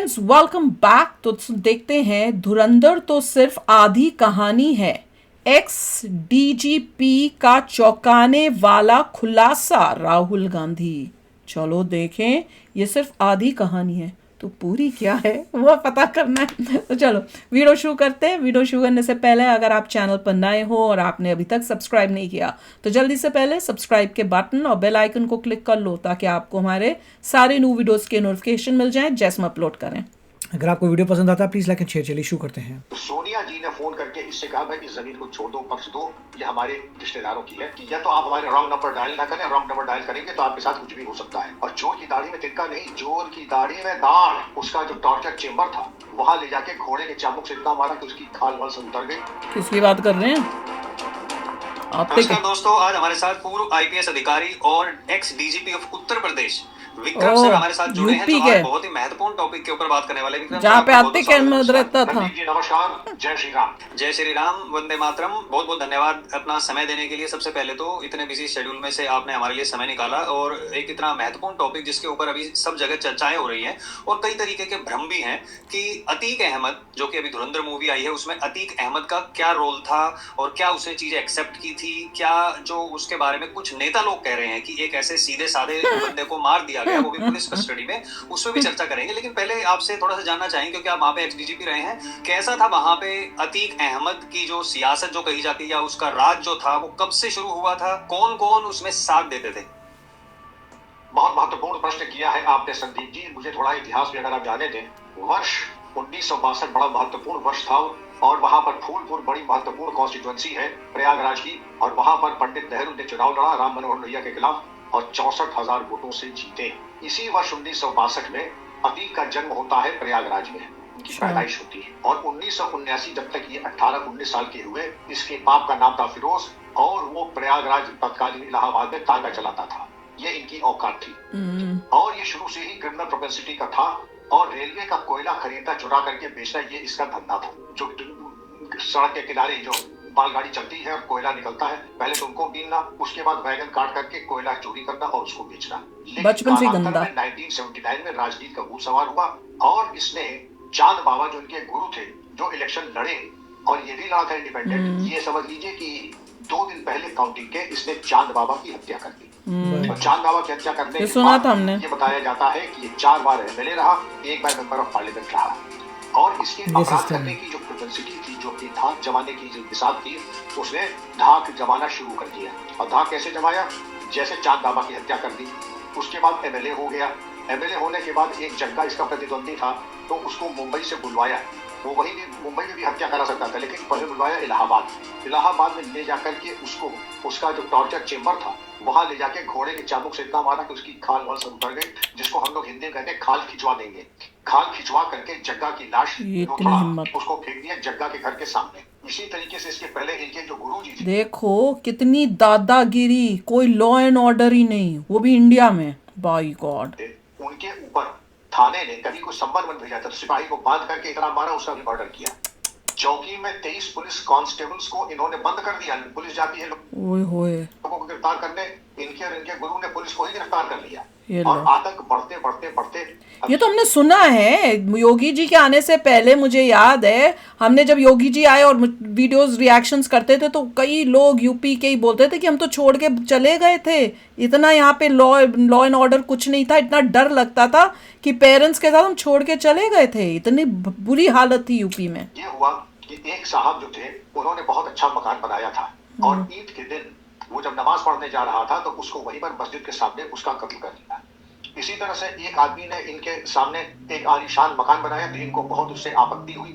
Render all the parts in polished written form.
Friends welcome back. तो देखते हैं, धुरंधर तो सिर्फ आधी कहानी है। एक्स डीजीपी का चौंकाने वाला खुलासा राहुल गांधी। चलो देखें, ये सिर्फ आधी कहानी है तो पूरी क्या है वो पता करना है। तो चलो वीडियो शुरू करते हैं। वीडियो शुरू करने से पहले अगर आप चैनल पर नए हो और आपने अभी तक सब्सक्राइब नहीं किया तो जल्दी से पहले सब्सक्राइब के बटन और बेल आइकन को क्लिक कर लो ताकि आपको हमारे सारे न्यू वीडियोस के नोटिफिकेशन मिल जाएं जैसे हम अपलोड करें। अगर आपको वीडियो पसंद आता है प्लीज लाइक एंड शेयर। चलिए शुरू करते हैं। तो सोनिया जी ने फोन करके इससे कहा भाई इस जमीन को छोड़ दो, बख्श दो, ये हमारे रिश्तेदारों की है कि या तो आप हमारे रॉन्ग नंबर डायल ना करें, रॉन्ग नंबर डायल करेंगे तो आपके साथ कुछ भी हो सकता है। और चोर की दाढ़ी में तिनका नहीं, चोर की दाढ़ी में दाढ़। उसका जो टॉर्चर चेम्बर था वहां ले जाके घोड़े के चाबुक से इतना मारा कि उसकी खाल वाल से उतर गई। किसकी बात कर रहे हैं आप? नमस्कार दोस्तों, आज हमारे साथ पूर्व आईपीएस अधिकारी और x DGP of Uttar Pradesh Vikram sir हमारे साथ जुड़े हैं। तो आज बहुत ही महत्वपूर्ण टॉपिक के ऊपर बात करने वाले विक्रम, जहाँ पे आतिक अहमद रहता था। नमस्कार, जय श्री राम। जय श्री राम, वंदे मातरम। बहुत बहुत धन्यवाद अपना समय देने के लिए। सबसे पहले तो इतने बिजी शेड्यूल में से आपने हमारे लिए समय निकाला और एक इतना महत्वपूर्ण टॉपिक जिसके ऊपर अभी सब जगह चर्चाएं हो रही हैं और कई तरीके के भ्रम भी हैं कि अतीक अहमद, जो कि अभी धुरंधर मूवी आई है, उसमें अतीक अहमद का क्या रोल था और क्या उसने चीजें एक्सेप्ट की थी, क्या जो उसके बारे में कुछ नेता लोग कह रहे हैं कि एक ऐसे सीधे साधे बंदे को मार दिया गया, वो भी पुलिस कस्टडी में, उसमें भी चर्चा करेंगे। लेकिन पहले आपसे थोड़ा सा जानना चाहेंगे, क्योंकि आप वहां पे एक्स डीजीपी रहे हैं, कैसा था वहां पे अतीक अहमद की जो सियासत जो कही जाती है या उसका राज जो था वो कब से शुरू हुआ था, कौन कौन उसमें साथ देते थे? बहुत महत्वपूर्ण प्रश्न किया है आपने संदीप जी। मुझे थोड़ा इतिहास भी अगर आप जाने दें, वर्ष 1962 बड़ा महत्वपूर्ण वर्ष था और वहां पर फूलपुर बड़ी महत्वपूर्ण कॉन्स्टिट्यूएंसी है प्रयागराज की, और वहां पर पंडित नेहरू ने चुनाव लड़ा राम मनोहर लोहिया के खिलाफ और 64,000 वोटों से जीते। इसी वर्ष 1962 में अतीक का जन्म होता है प्रयागराज में, उनकी पैदाइश होती है। और 1979 जब तक ये 18-19 साल के हुए, इसके बाप का नाम था फिरोज और वो प्रयागराज तत्कालीन इलाहाबाद में तांगा चलाता था। ये इनकी औकात थी और ये शुरू से ही क्रिमिनल प्रोपेंसिटी का था और रेलवे का कोयला खरीदना, चुरा करके बेचना, ये इसका धंधा था। जो सड़क के किनारे जो मालगाड़ी चलती है और कोयला निकलता है, पहले तो उनको बीनना, उसके बाद वैगन काट करके कोयला चोरी करना और उसको बेचना। बचपन से गंदा। 1979 में राजनीति का भूत सवार हुआ और इसने चांद बाबा जो इनके गुरु थे, जो इलेक्शन लड़े और ये भी लड़ा था इंडिपेंडेंट, ये समझ लीजिए कि 2 दिन पहले काउंटिंग के इसने चांद बाबा की हत्या कर दी। और चांद बाबा की हत्या करने के बाद ये बताया जाता है कि ये 4 बार एमएलए रहा, 1 बार मेंबर ऑफ पार्लियामेंट रहा और इसके अपराध करने की जो प्रोपेंसिटी थी, जो धाक जमाने की जो मिसाल थी, उसने धाक जमाना शुरू कर दिया। और धाक कैसे जमाया? जैसे चांद बाबा की हत्या कर दी, उसके बाद एमएलए हो गया। एमएलए होने के बाद एक जग्गा इसका प्रतिद्वंदी था तो उसको मुंबई से बुलवाया। वो वही भी मुंबई में भी हत्या करा सकता था, लेकिन पहले बुलवाया इलाहाबाद में ले जाकर के उसको, उसका जो टॉर्चर चेम्बर था वहां ले जाके घोड़े के चाबुक से इतना मारा कि उसकी खाल वाल सब उतर गई, जिसको हम लोग हिंदी में कहते हैं खाल खिंचवा देंगे। खाल खिंचवा करके जग्गा की लाश उसको फेंक दिया जग्गा के घर के सामने। इसी तरीके से इसके पहले इनके जो गुरु जी थे, देखो कितनी दादागिरी, कोई लॉ एंड ऑर्डर ही नहीं, वो भी इंडिया में। बाय गॉड, उनके ऊपर थाने ने कभी कोई संबंध मत भेजा था तो सिपाही को बांध करके इतना मारा, उसका भी मर्डर किया। चौकी में 23 पुलिस कांस्टेबल्स को इन्होंने बंद कर दिया। पुलिस जाती है लोगों को गिरफ्तार करने, इनके और इनके गुरु ने पुलिस को ही गिरफ्तार कर लिया। और आतंक बढ़ते बढ़ते बढ़ते, ये तो हमने सुना है योगी जी के आने से पहले। मुझे याद है हमने जब योगी जी आए और वीडियोस रिएक्शंस करते थे तो कई लोग यूपी के ही बोलते थे कि हम तो छोड़ के चले गए थे, इतना यहाँ पे लॉ एंड ऑर्डर कुछ नहीं था, इतना डर लगता था कि पेरेंट्स के साथ हम छोड़ के चले गए थे, इतनी बुरी हालत थी यूपी में। ये हुआ कि एक साहब जो थे उन्होंने बहुत अच्छा मकान बनाया था और ईद के दिन वो जब नमाज पढ़ने जा रहा था तो उसको वहीं पर मस्जिद के सामने उसका कत्ल कर दिया। इसी तरह से एक आदमी ने इनके सामने एक आलीशान मकान बनाया तो इनको बहुत उससे आपत्ति हुई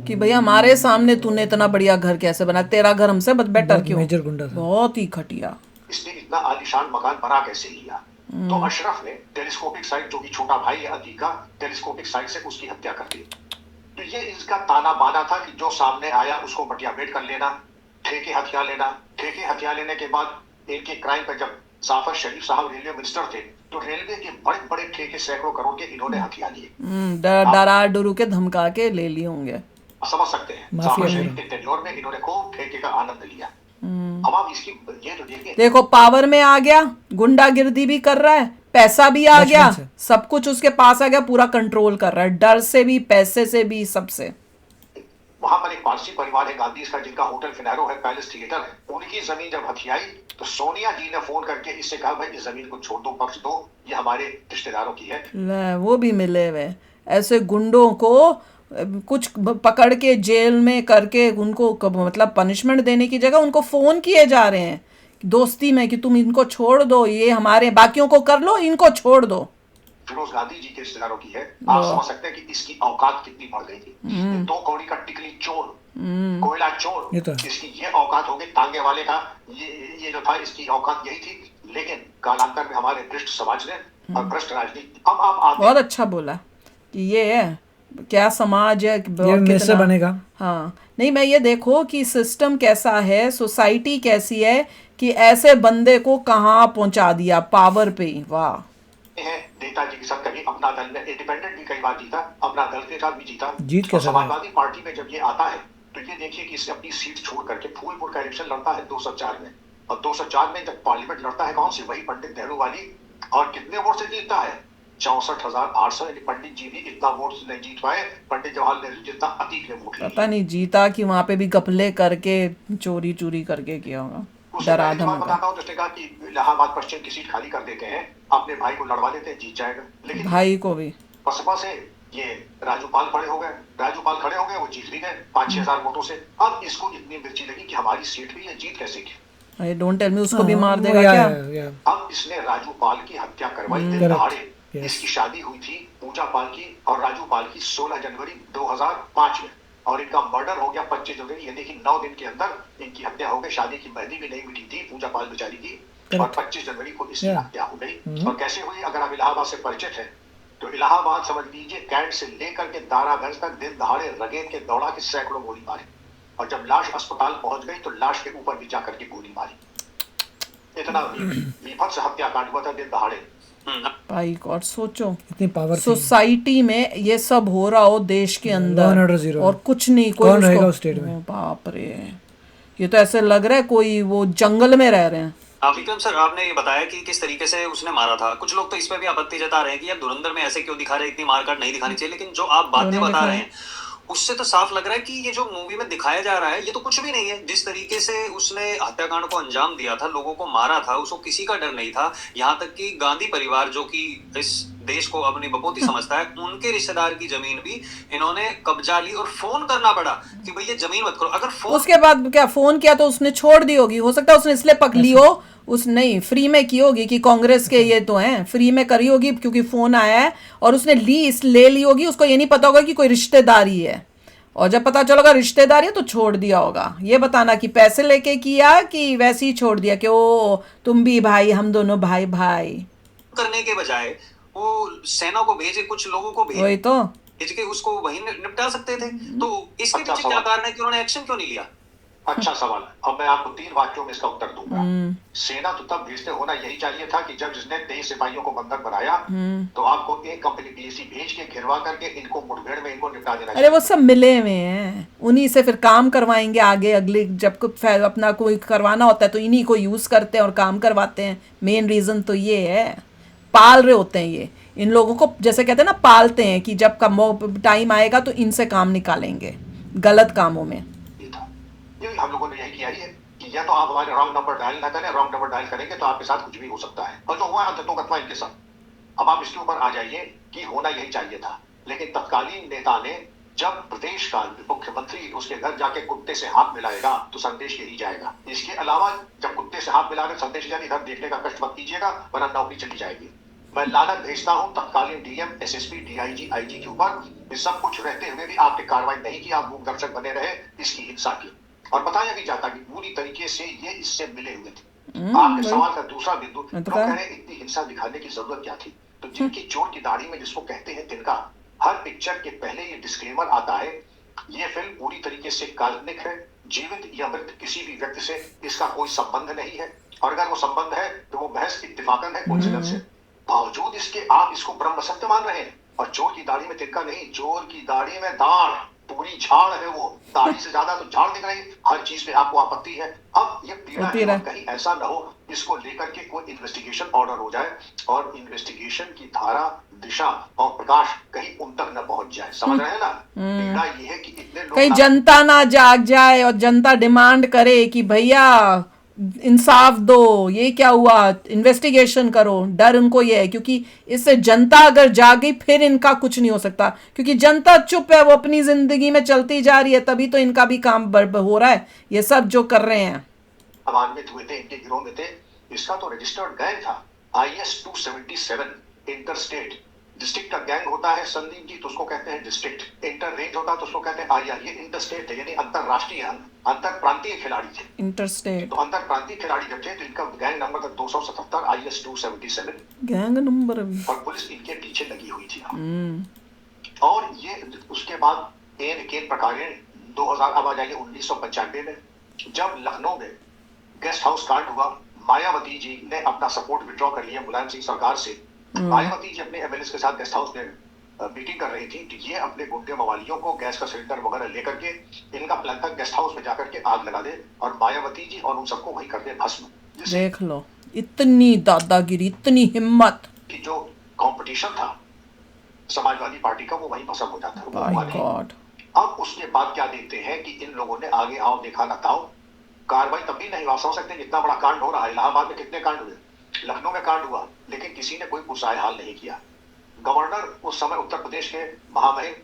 कि भैया हमारे सामने तूने इतना बढ़िया घर कैसे बना, तेरा घर हमसे बेटर क्यों? मेजर गुंडा था, बहुत ही घटिया। इसने इतना आलीशान मकान बना कैसे लिया? तो अशरफ ने टेलीस्कोपिक साइट, जो कि छोटा भाई है अतीक का, टेलीस्कोपिक साइट से उसकी हत्या कर दी। तो ये इसका ताना बाना था कि जो सामने आया उसको बटियापेट कर लेना, ठेके हथियार लेना। ठेके हथियार लेने के बाद इनके क्राइम पर जब जाफर शरीफ साहब रेलवे मिनिस्टर थे तो रेलवे के बड़े बड़े ठेके सैकड़ों करोड़ के इन्होंने हथियार लिए, डरा डरू के धमका के ले लिए होंगे। समझ सकते हैं जाफर शरीफ के टेन्योर में इन्होंने खूब ठेके का आनंद लिया। अब आप इसकी ये तो देखिए, देखो पावर में आ गया, गुंडागिर्दी भी कर रहा है, पैसा भी आ बचपन गया, से। सब कुछ उसके पास आ गया, पूरा कंट्रोल कर रहा है, डर से भी, पैसे से भी, सबसे। वहां पर एक पारसी परिवार है गांधी का, जिनका होटल फिनारो है, पैलेस थिएटर है। उनकी जमीन जब हथियाई तो सोनिया जी ने फोन करके इससे कहा, भाई इस जमीन को छोड़ दो, बख्श दो, ये हमारे रिश्तेदारों की है। ले, वो भी मिले हुए ऐसे गुंडों को कुछ पकड़ के जेल में करके उनको मतलब पनिशमेंट देने की जगह उनको फोन किए जा रहे हैं दोस्ती में कि तुम इनको छोड़ दो, ये हमारे, बाकियों को कर लो, इनको छोड़ दो। फिरोज गांधी जी के रिश्तेदारों की है। आप समझ सकते हैं कि इसकी औकात कितनी बढ़ गई थी। 2 कौड़ी का टिकली चोर, कोयला चोर, ये तो है। इसकी ये औकात हो गई। तांगे वाले का ये जो था, इसकी औकात यही थी। लेकिन कालांतर में हमारे भ्रष्ट समाज ने और भ्रष्ट राजनीति, अब आप आते बहुत अच्छा बोला कि ये है क्या समाज है, ये कितना- मेरे से बनेगा। हाँ, नहीं, मैं ये देखो कि सिस्टम कैसा है, सोसाइटी कैसी है कि ऐसे बंदे को कहाँ पहुंचा दिया, पावर पे ही। वाह। हैं नेताजी के साथ, कभी अपना दल में इंडिपेंडेंट भी कई बार जीता, अपना दल के साथ भी जीता। जीत और कैसे रहा? समाजवादी पार्टी में जब ये आता है तो ये देखिए कि इसने अपनी सीट छोड़ करके फूलपुर का इलेक्शन लड़ता है 2004 में। और 2004 में जब पार्लियामेंट लड़ता है, कौन सी, वही पंडित नेहरू वाली। और कितने वोट से जीतता है? 64,800। पंडित जी भी इतना वोट से नहीं जीत पाए, पंडित जवाहरलाल नेहरू जितना अतीत में वोट लिए। पता नहीं जीता कि वहां पे भी गपले करके चोरी चोरी करके किया होगा, उससे डरा पहले की बात धमका। बताता हूँ, जिसने कहा कि इलाहाबाद पश्चिम की सीट खाली कर देते हैं, अपने भाई को लड़वा देते हैं, जीत जाएगा। लेकिन भाई को भी बसपा से ये राजूपाल खड़े हो गए, वो जीत भी गए 5-6 हजार वोटों से। अब इसको इतनी मिर्ची लगी कि हमारी सीट भी ये जीत कैसे की। अरे डोंट टेल मी, उसको भी हाँ, मार वो देगा क्या? या। अब इसने राजूपाल की हत्या करवाई दिन Correct. दहाड़े। Yes. इसकी शादी हुई थी पूजा पाल की और राजूपाल की 16 जनवरी 2005 में, और इनका मर्डर हो गया 25 जनवरी, यानी कि 9 दिन के अंदर इनकी हत्या हो गई। शादी की मेहंदी भी नहीं मिटी थी पूजा पाल बेचारी की, और Correct. 25 जनवरी को इसकी Yeah. हत्या हो गई। और कैसे हुई, अगर आप इलाहाबाद से परिचित हैं तो इलाहाबाद समझ लीजिए, कैंट से लेकर के दारागंज तक दिन दहाड़े रगेद के दौड़ा के सैकड़ों गोली मारी। और जब लाश अस्पताल पहुंच गई तो लाश के ऊपर भी जाकर के गोली मारी। इतना विभत्स हत्याकांड हुआ था दिन दहाड़े। भाई गॉड, सोचो इतनी पावर थी। सोसाइटी में ये सब हो रहा हो देश के Law and अंदर order zero। और कुछ नहीं, कोई कौन रहेगा उसको, उस स्टेट में? ओ बाप रे, ये तो ऐसे लग रहा है कोई वो जंगल में रह रहे हैं। विक्रम सर, आपने ये बताया कि किस तरीके से उसने मारा था। कुछ लोग तो इस पे भी आपत्ति जता रहे हैं कि यार धुरंधर में ऐसे क्यों दिखा रहे हैं, इतनी मारकाट नहीं दिखानी चाहिए। लेकिन जो आप बातें उन्होंने बता रहे दिखाया। हैं उससे तो साफ लग रहा है कि ये जो मूवी में दिखाया जा रहा है ये तो कुछ भी नहीं है। जिस तरीके से उसने हत्याकांड को अंजाम दिया था, लोगों को मारा था, उसको किसी का डर नहीं था। यहाँ तक कि गांधी परिवार, जो कि इस देश को अपनी बपोती समझता है, उनके रिश्तेदार की जमीन भी इन्होंने कब्जा ली और फोन करना पड़ा कि भाई ये जमीन मत करो। अगर फोन उसके बाद क्या फोन किया तो उसने छोड़ दी होगी, हो सकता है उसने इसलिए पक ली हो, उस नहीं फ्री में की होगी कि कांग्रेस के ये तो हैं, फ्री में करी होगी क्योंकि फोन आया है और उसने ले ली होगी। उसको ये नहीं पता होगा कि कोई रिश्तेदारी है, और जब पता चलेगा रिश्तेदारी है तो छोड़ दिया होगा। ये बताना कि पैसे लेके किया कि वैसे ही छोड़ दिया कि ओ तुम भी भाई, हम दोनों भाई भाई। करने के बजाय वो सेना को भेजे, कुछ लोगों को वही भेज तो, के उसको वहीं निपटा सकते थे। तो इसके अच्छा पीछे क्या सवाल। कारण है कि उन्होंने एक्शन क्यों नहीं लिया? अच्छा सवाल है। अब मैं आपको 3 वाक्यों में इसका उत्तर दूंगा। सेना तो तब भेजते, होना यही चाहिए था कि जब जिसने 23 सिपाहियों को बंधक बनाया तो आपको एक कंपनी पीएसी भेज के घिरवा करके इनको मुठभेड़ में इनको निपटा देना अरे वो सब मिले हुए हैं, उन्हीं से फिर काम करवाएंगे आगे, अगले जब अपना कोई करवाना होता है तो इन्हीं को यूज करते हैं और काम करवाते हैं। मेन रीजन तो ये है, पाल रहे होते हैं ये इन लोगों को, जैसे कहते हैं ना पालते हैं कि जब टाइम आएगा तो इनसे काम निकालेंगे गलत कामों में। था। ये हम लोगों ने यही किया है कि या तो आप हमारे रॉन्ग नंबर डायल ना करें, रॉन्ग नंबर डायल करेंगे तो आपके साथ कुछ भी हो सकता है, और जो हुआ अंततोगत्वा इनके साथ। अब आप इसके ऊपर आ जाइए कि होना यही चाहिए था। लेकिन तत्कालीन नेता ने, जब प्रदेश का मुख्यमंत्री उसके घर जाके कुत्ते से हाथ मिलाएगा तो संदेश यही जाएगा। इसके अलावा जब कुत्ते से हाथ मिला रहे संदेश यानी इधर देखने का कष्ट मत कीजिएगा वरना नौकरी चली जाएगी। मैं लानत भेजता हूं तत्कालीन डीएम, एसएसपी, डीआईजी, आईजी के ऊपर, इस सब कुछ रहते हुए भी आपने कार्रवाई नहीं की, आप मूक दर्शक बने रहे इसकी हिंसा की। और बताया भी जाता कि पूरी तरीके से ये इससे मिले हुए थे। आपके सवाल का दूसरा बिंदु, मैं तो लोग कहा। कह रहे हैं इतनी हिंसा दिखाने की जरूरत क्या थी। तो जिनकी चोर की दाढ़ी में जिसको कहते हैं तिनका, हर पिक्चर के पहले ये डिस्क्लेमर आता है, ये फिल्म पूरी तरीके से काल्पनिक है, जीवित या मृत किसी भी व्यक्ति से इसका कोई संबंध नहीं है, और अगर वो संबंध है तो वो महज इत्तेफाकन है, कोइंसिडेंस है। बावजूद इसके आप इसको ब्रह्म सत्य मान रहे हैं। और चोर की दाढ़ी में तिनका नहीं, चोर की दाढ़ी में दाढ़, पूरी झाड़ है वो, दाढ़ी से ज्यादा तो झाड़ दिख रही, हर चीज में आपको आपत्ति है। अब ये पीड़ा होती है रहे। और कहीं ऐसा ना हो इसको लेकर के कोई इन्वेस्टिगेशन ऑर्डर हो जाए और इन्वेस्टिगेशन की धारा, दिशा और प्रकाश कहीं उन तक न पहुंच जाए। समझ रहे हैं ना? पीड़ा ये है कि इतने लोग कहीं जनता ना जाग जाए और जनता डिमांड करे कि भैया इंसाफ दो, ये क्या हुआ, इन्वेस्टिगेशन करो। डर उनको ये है क्योंकि इससे जनता अगर जागी फिर इनका कुछ नहीं हो सकता, क्योंकि जनता चुप है, वो अपनी जिंदगी में चलती जा रही है, तभी तो इनका भी काम हो रहा है, ये सब जो कर रहे हैं। अवान्वित हुए थे, इनके गिरोह में थे। इसका तो रजिस्टर्ड गैंग था IS 277 इंटरस्टेट। डिस्ट्रिक्ट का गैंग होता है संदीप जी, तो उसको कहते हैं डिस्ट्रिक्ट। इंटर रेंज होता है तो उसको कहते हैं IR। ये इंटरस्टेट है, यानी अंतरराष्ट्रीय, अंतर प्रांतीय खिलाड़ी थे। इंटरस्टेट तो अंतर प्रांतीय खिलाड़ी जब थे तो इनका गैंग नंबर था 277 IS 277 गैंग नंबर भी। और पुलिस इनके पीछे लगी हुई थी। और ये उसके बाद केन प्रकारेण 2000, अब आ जाइए 1995 में, जब लखनऊ में गेस्ट हाउस कांड हुआ, मायावती जी ने अपना सपोर्ट विड्रॉ कर लिया मुलायम सिंह सरकार से। मायावती जी अपने एमएलए के साथ गेस्ट हाउस में मीटिंग कर रही थी, तो ये अपने गुंडे मवालियों को गैस का सिलेंडर वगैरह लेकर के, इनका प्लान था गेस्ट हाउस में जाकर के आग लगा दे और मायावती जी और उन सबको वही कर दे भस्म। देख लो, इतनी दादागिरी, इतनी हिम्मत। कि जो कंपटीशन था समाजवादी पार्टी का वो वही भस्म हो जाता है। By God. अब उसके बाद क्या देखते हैं कि इन लोगों ने आगे आओ देखा ना ताओ, कार्रवाई तब भी नहीं हुआ। समझ सकते हैं जितना बड़ा कांड हो रहा है, इलाहाबाद में कितने कांड हुए, लखनऊ में कांड हुआ, लेकिन किसी ने कोई पुरसाए हाल नहीं किया। गवर्नर उस समय उत्तर प्रदेश के महामहिम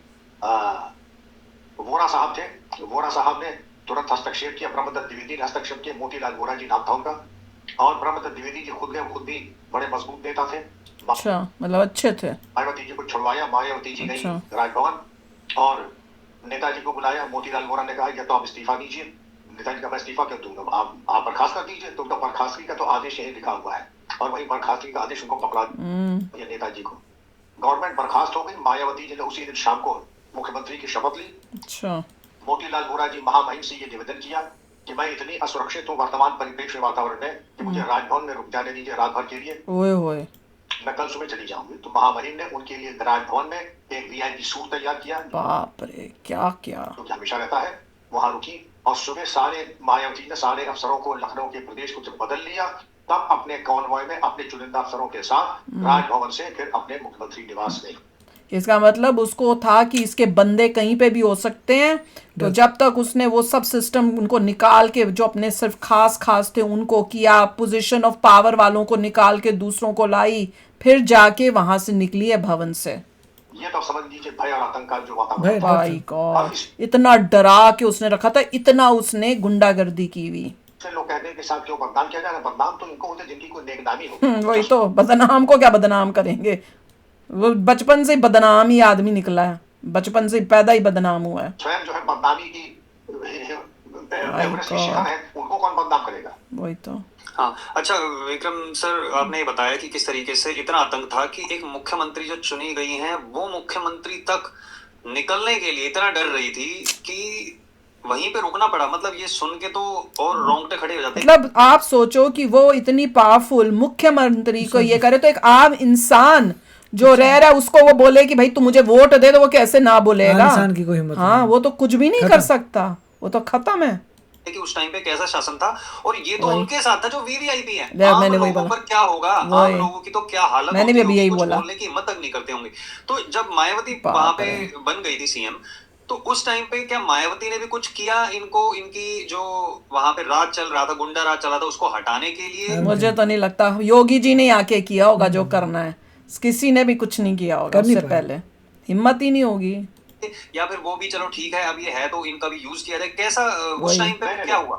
वोरा साहब थे। वोरा साहब ने तुरंत हस्तक्षेप किया, ब्रह्मदत्त द्विवेदी ने हस्तक्षेप किया, मोतीलाल वोरा जी नाम था उनका। और ब्रह्मदत्त द्विवेदी जी खुद भी बड़े मजबूत नेता थे। अच्छा, मतलब अच्छे थे। मायावती जी को छुड़वाया, मायावती जी गई अच्छा। राजभवन और नेताजी को बुलाया। मोतीलाल वोरा ने कहा या तो आप इस्तीफा दीजिए। नेताजी का मैं इस्तीफा क्यों दूंगा, आप बर्खास्त कर दीजिए। तो उनका बर्खास्तगी का तो आदेश यही लिखा हुआ है और वही बर्खास्तगी का आदेश उनको पकड़ा दिया नेताजी को। गवर्नमेंट बर्खास्त हो गई। मायावती जी ने उसी दिन शाम को मुख्यमंत्री की शपथ ली। अच्छा। मोतीलाल वोरा जी महामहिम से ये निवेदन किया कि मैं इतनी असुरक्षित हूँ वर्तमान परिप्रेक्ष्य वातावरण में कि मुझे राजभवन में रुक जाने दीजिए रात भर के लिए, ओए होए। मैं कल सुबह चली जाऊंगी। तो महामहिम ने उनके लिए राजभवन में एक VIP सूट तैयार किया, बाप रे, क्या क्या। जो कि हमेशा रहता है, वहां रुकी और सुबह सारे मायावती ने सारे अफसरों को लखनऊ के प्रदेश को जब बदल लिया, तब अपने कॉन्वॉय में अपने चुनिंदा अफसरों के साथ राजभवन से फिर अपने मुख्यमंत्री निवास गए। इसका मतलब उसको था कि इसके बंदे कहीं पे भी हो सकते हैं, तो जब तक उसने वो सब सिस्टम उनको निकाल के, जो अपने सिर्फ खास थे उनको किया, पोजीशन ऑफ पावर वालों को निकाल के दूसरों को लाई, फिर जाके वहां से निकली है भवन से। ये तो समझ लीजिए भय और आतंक का जो वातावरण भय, था। भाई गॉड, इतना डरा के उसने रखा था, इतना उसने गुंडागर्दी की हुई। से लोग कहते हैं कि साहब क्यों बदनाम किया जा रहा है, बदनाम तो इनको होते जिनकी कोई नेकनामी हो। वही तो, बदनाम को क्या बदनाम करेंगे, वो बचपन से बदनाम ही आदमी निकला है, बचपन से पैदा ही बदनाम हुआ है। स्वयं जो है बदनामी की एवरेस्ट की शिखर है, उनको कौन बदनाम करेगा। वही तो। हाँ, अच्छा विक्रम सर, आपने ये बताया कि किस तरीके से इतना आतंक था कि एक मुख्यमंत्री जो चुनी गई हैं वो मुख्यमंत्री तक निकलने के लिए इतना डर रही थी कि वहीं पे रुकना पड़ा। मतलब ये सुन के तो और रोंगटे खड़े हो जाते। मतलब आप सोचो कि वो इतनी पावरफुल मुख्यमंत्री को ये करे, तो एक आम इंसान जो रह रहा है उसको वो बोले कि भाई तू मुझे वोट दे, तो वो कैसे ना बोलेगा। इंसान की कोई हिम्मत हाँ, नहीं। वो तो कुछ भी नहीं कर सकता, वो तो खत्म है। कि उस टाइम पे कैसा शासन था, और ये तो उनके साथ था जो VVIP है। मैंने वही लोगों बोला। पर क्या होगा, आम लोगों की तो क्या हालत मैंने भी होती अभी यही होगी, कुछ बोला। बोलने की हिम्मत तक नहीं करते होंगे। तो जब मायावती बाप वहां पे रे। बन गई थी CM, तो उस टाइम पे क्या मायावती ने भी कुछ किया इनको, इनकी जो वहां पे राज चल रहा था, गुंडा राज चला था, उसको हटाने के लिए? मुझे तो नहीं लगता योगी जी ने आके किया होगा जो करना है, किसी ने भी कुछ नहीं किया होगा उससे पहले, हिम्मत ही नहीं होगी। या फिर वो भी चलो ठीक है, अब ये है तो इनका भी यूज किया जाए, कैसा उस टाइम पे क्या हुआ?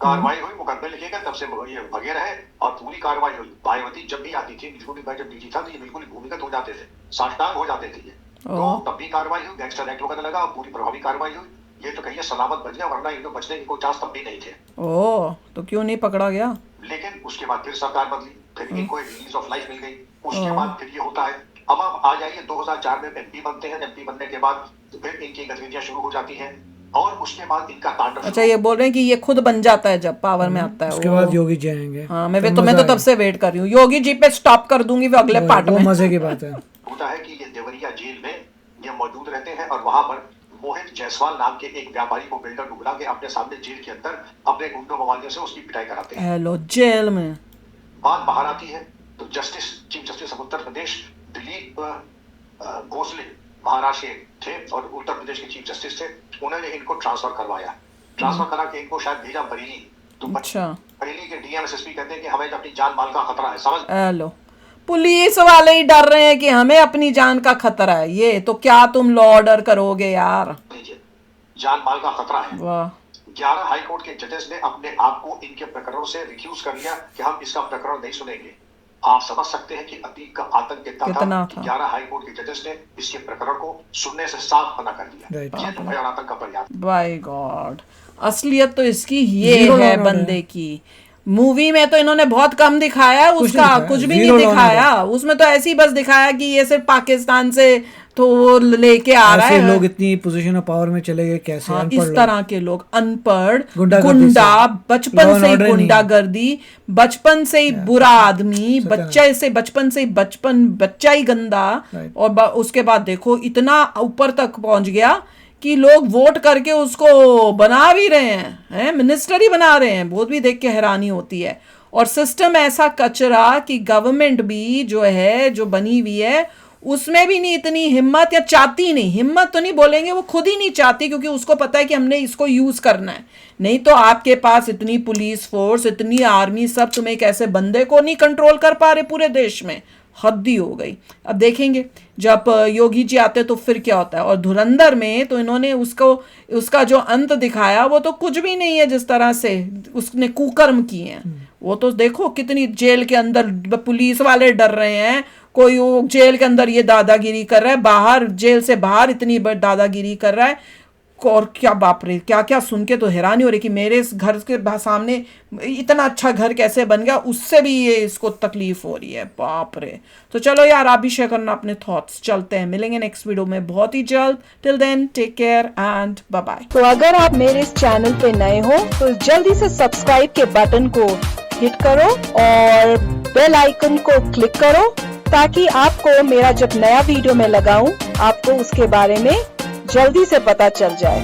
कार्रवाई हुई, मुकदमे लिखे गए, तब से ये भगे रहे और पूरी कार्रवाई हुई। मायावती जब भी आती थी, बिल्कुल मैं जब DG था तो ये बिल्कुल भूमिगत हो जाते थे, साष्टांग हो जाते थे ये। तो तब भी कार्रवाई हुई, गैंगस्टर एक्ट वगैरह लगा और पूरी प्रभावी कार्रवाई हुई। ये तो कहिए सलामत बच गया, वरना इनको बचने की कोई चांस तब भी नहीं थे। ओह, तो क्यों नहीं पकड़ा गया? लेकिन उसके बाद फिर सरकार बदली, फिर इनको एक रिलीज ऑफ लाइफ मिल गई। उसके बाद फिर ये होता है। अब आप आ जाइए 2004 में MP बनते हैं। MP बनने के बाद फिर इनकी गतिविधियां शुरू हो जाती हैं और उसके बाद इनका तांडव। अच्छा, ये बोल रहे हैं कि ये खुद बन जाता है जब पावर में आता है। उसके बाद योगी जी आएंगे। हाँ, मैं तो तब से वेट कर रही हूँ, योगी जी पे स्टॉप कर दूंगी वो अगले पार्ट वो में। मजे की बात है। होता है कि ये देवरिया जेल में ये मौजूद रहते हैं और वहां पर मोहित जायसवाल नाम के एक व्यापारी को बिल्डर बुला के अपने सामने जेल के अंदर अपने गुंडों मवालियों से उसकी पिटाई कराते हैं। हेलो जेल में बात बाहर आती है तो chief justice of Uttar Pradesh Dilip Bhosle Maharashtra थे और उत्तर प्रदेश के चीफ जस्टिस थे। उन्होंने इनको ट्रांसफर करवाया, ट्रांसफर करा के इनको शायद भेजा बरेली। तो अच्छा, बरेली के डीएम एसएसपी कहते हैं कि हमें अपनी जान माल का खतरा है। समझ हेलो, पुलिस वाले ही डर रहे हैं कि हमें अपनी जान का खतरा है। ये तो क्या तुम लॉ ऑर्डर करोगे यार, लीजिए, जान माल का खतरा है। वाह। 11 हाई कोर्ट के जजेस ने अपने आप को इनके प्रकरणों से रिक्यूज कर लिया कि हम इसका प्रकरण नहीं सुनेंगे। आप समझ सकते हैं कि अतीक का आतंक कितना था। 11 हाई कोर्ट के जजेस ने इसके प्रकरण को सुनने से साफ मना कर दिया। ये तो भय और आतंक का पर्याप्त। बाय गॉड, असलियत तो इसकी ये है बंदे की। मूवी में तो इन्होंने बहुत कम दिखाया उसका, कुछ भी नहीं दिखाया उसमें। तो ऐसे ही बस दिखाया कि ये सिर्फ पाकिस्तान से तो वो लेके आ रहा है। लोग इतनी पोजीशन ऑफ पावर में चले गए कैसे? हाँ, इस तरह के लोग अनपढ़ गुंडा, बचपन से ही गुंडागर्दी, बचपन से ही बुरा आदमी, बचपन से बच्चा ही गंदा। और उसके बाद देखो इतना ऊपर तक पहुंच गया कि लोग वोट करके उसको बना भी रहे हैं, मिनिस्टर ही बना रहे हैं। बहुत भी देख के हैरानी होती है। और सिस्टम ऐसा कचरा कि गवर्नमेंट भी जो है, जो बनी हुई है, उसमें भी नहीं इतनी हिम्मत, या चाहती नहीं, हिम्मत तो नहीं बोलेंगे, वो खुद ही नहीं चाहती, क्योंकि उसको पता है कि हमने इसको यूज करना है। नहीं तो आपके पास इतनी पुलिस फोर्स, इतनी आर्मी, सब तुम एक ऐसे बंदे को नहीं कंट्रोल कर पा रहे पूरे देश में। हद ही हो गई। अब देखेंगे जब योगी जी आते तो फिर क्या होता है। और धुरंधर में तो इन्होंने उसका जो अंत दिखाया वो तो कुछ भी नहीं है। जिस तरह से उसने कुकर्म किए हैं, वो तो देखो कितनी जेल के अंदर पुलिस वाले डर रहे हैं। कोई वो जेल के अंदर ये दादागिरी कर रहा है, बाहर जेल से बाहर इतनी दादागिरी कर रहा है। और क्या बाप रे, क्या क्या सुन के तो हैरानी हो रही कि मेरे इस घर के सामने इतना अच्छा घर कैसे बन गया, उससे भी ये इसको तकलीफ हो रही है। बाप रे। तो चलो यार, आप भी शेयर करना अपने थॉट्स। चलते हैं, मिलेंगे नेक्स्ट वीडियो में बहुत ही जल्द। Till then take care and bye bye. तो अगर आप मेरे इस चैनल पे नए हो तो जल्दी से सब्सक्राइब के बटन को हिट करो और बेल आइकन को क्लिक करो, ताकि आपको मेरा जब नया वीडियो मैं लगाऊं आपको उसके बारे में जल्दी से पता चल जाए।